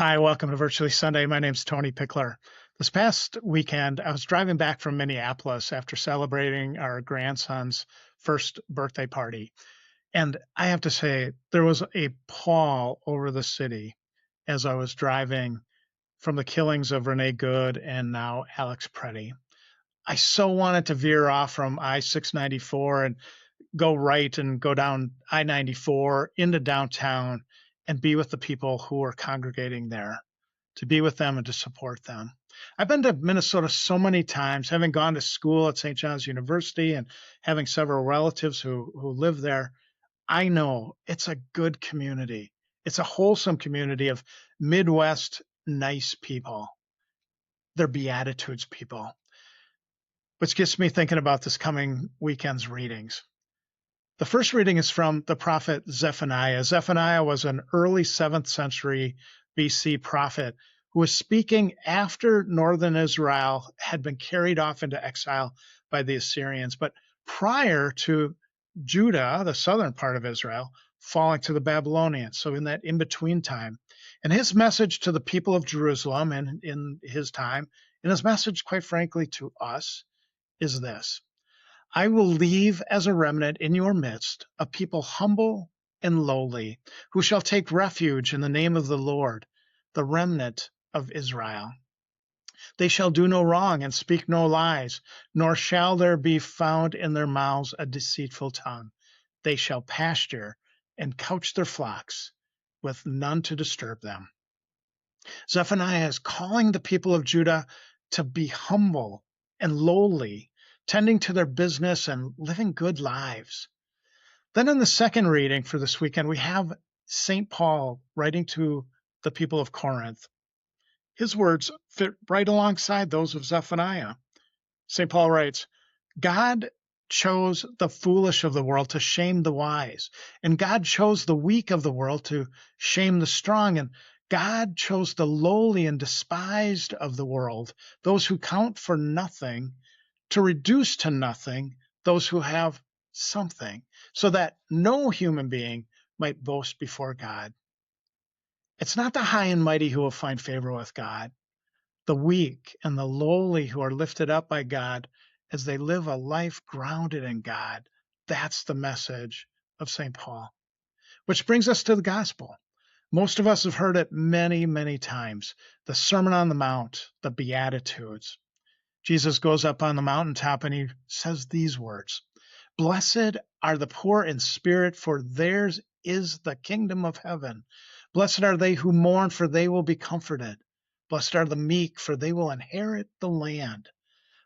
Hi, welcome to Virtually Sunday. My name's Tony Pickler. This past weekend, I was driving back from Minneapolis after celebrating our grandson's first birthday party. And I have to say, there was a pall over the city as I was driving from the killings of Renee Good and now Alex Preddy. I so wanted to veer off from I-694 and go right and go down I-94 into downtown and be with the people who were congregating there, to be with them and to support them. I've been to Minnesota so many times, having gone to school at St. John's University and having several relatives who live there. I know it's a good community. It's a wholesome community of Midwest nice people. They're Beatitudes people, which gets me thinking about this coming weekend's readings. The first reading is from the prophet Zephaniah. Zephaniah was an early 7th century BC prophet who was speaking after northern Israel had been carried off into exile by the Assyrians, but prior to Judah, the southern part of Israel, falling to the Babylonians, so in that in-between time. And his message to the people of Jerusalem and in his time, and his message, quite frankly, to us, is this: I will leave as a remnant in your midst a people humble and lowly, who shall take refuge in the name of the Lord, the remnant of Israel. They shall do no wrong and speak no lies, nor shall there be found in their mouths a deceitful tongue. They shall pasture and couch their flocks with none to disturb them. Zephaniah is calling the people of Judah to be humble and lowly, tending to their business and living good lives. Then in the second reading for this weekend, we have St. Paul writing to the people of Corinth. His words fit right alongside those of Zephaniah. St. Paul writes, God chose the foolish of the world to shame the wise, and God chose the weak of the world to shame the strong, and God chose the lowly and despised of the world, those who count for nothing, to reduce to nothing those who have something, so that no human being might boast before God. It's not the high and mighty who will find favor with God. The weak and the lowly who are lifted up by God as they live a life grounded in God. That's the message of St. Paul. Which brings us to the gospel. Most of us have heard it many, many times. The Sermon on the Mount, the Beatitudes. Jesus goes up on the mountaintop and he says these words: Blessed are the poor in spirit, for theirs is the kingdom of heaven. Blessed are they who mourn, for they will be comforted. Blessed are the meek, for they will inherit the land.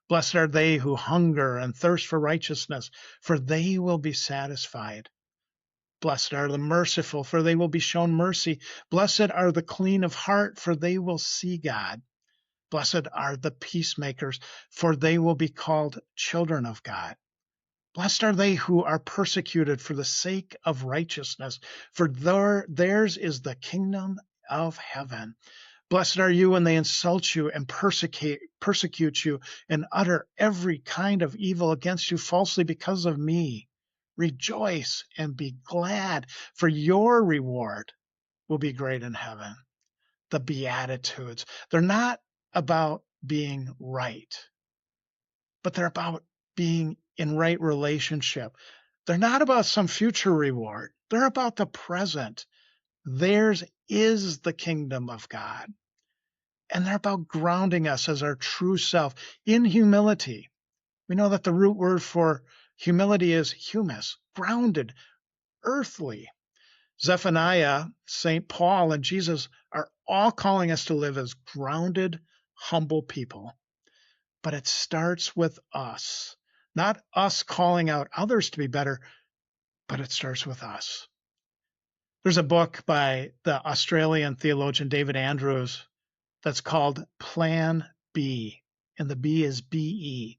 Blessed are they who hunger and thirst for righteousness, for they will be satisfied. Blessed are the merciful, for they will be shown mercy. Blessed are the clean of heart, for they will see God. Blessed are the peacemakers, for they will be called children of God. Blessed are they who are persecuted for the sake of righteousness, for theirs is the kingdom of heaven. Blessed are you when they insult you and persecute you and utter every kind of evil against you falsely because of me. Rejoice and be glad, for your reward will be great in heaven. The Beatitudes, they're not about being right, but they're about being in right relationship. They're not about some future reward. They're about the present. Theirs is the kingdom of God. And they're about grounding us as our true self in humility. We know that the root word for humility is humus, grounded, earthly. Zephaniah, St. Paul, and Jesus are all calling us to live as grounded, humble people. But it starts with us, not us calling out others to be better, but it starts with us. There's a book by the Australian theologian David Andrews that's called Plan B, and the B is B-E.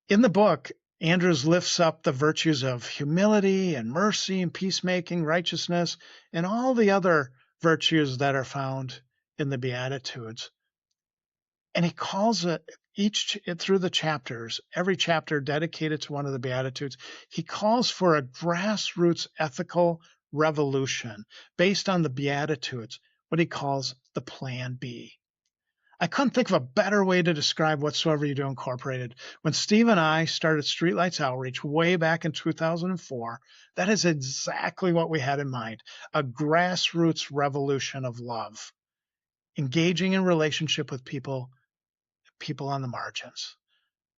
In the book, Andrews lifts up the virtues of humility and mercy and peacemaking, righteousness, and all the other virtues that are found in the Beatitudes. And he calls it through the chapters, every chapter dedicated to one of the Beatitudes, he calls for a grassroots ethical revolution based on the Beatitudes, what he calls the Plan B. I couldn't think of a better way to describe Whatsoever You Do Incorporated. When Steve and I started Streetlights Outreach way back in 2004, that is exactly what we had in mind, a grassroots revolution of love, engaging in relationship with people on the margins,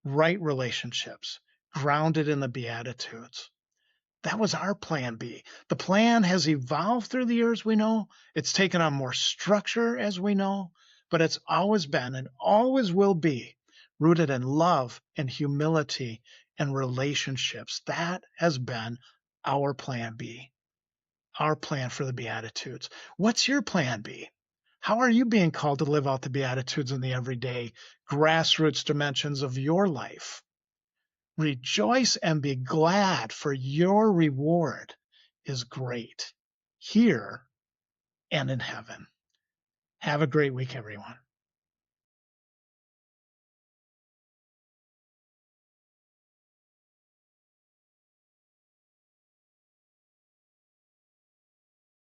right relationships, grounded in the Beatitudes. That was our plan B. The plan has evolved through the years, we know. It's taken on more structure, as we know, but it's always been and always will be rooted in love and humility and relationships. That has been our plan B, our plan for the Beatitudes. What's your plan B? How are you being called to live out the Beatitudes in the everyday grassroots dimensions of your life? Rejoice and be glad, for your reward is great here and in heaven. Have a great week, everyone.